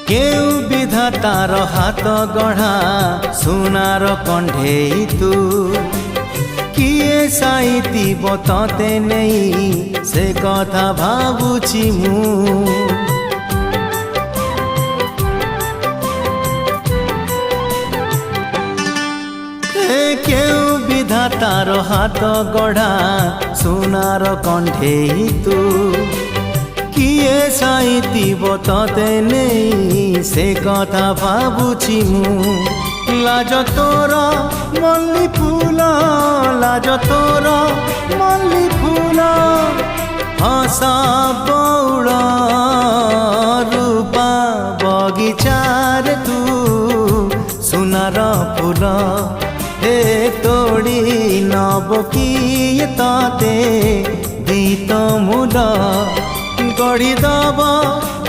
केउ विधातार हाथ गढ़ा सुनार कंढेई तू किए साइतिब तते नहीं से कथा भाबुछि मु केउ विधातार हाथ गढ़ा सुनार कंढेई तू किए साइतिब तते नहीं से कथा भाबुछि मु लाज तोर मल्ली फूल लाज तोर मल्ली फूल हसा बौड़ रूपा बगीचार तू सुनार फूल हे तोड़ी नब किए तते दीत मूल गढ़ी दब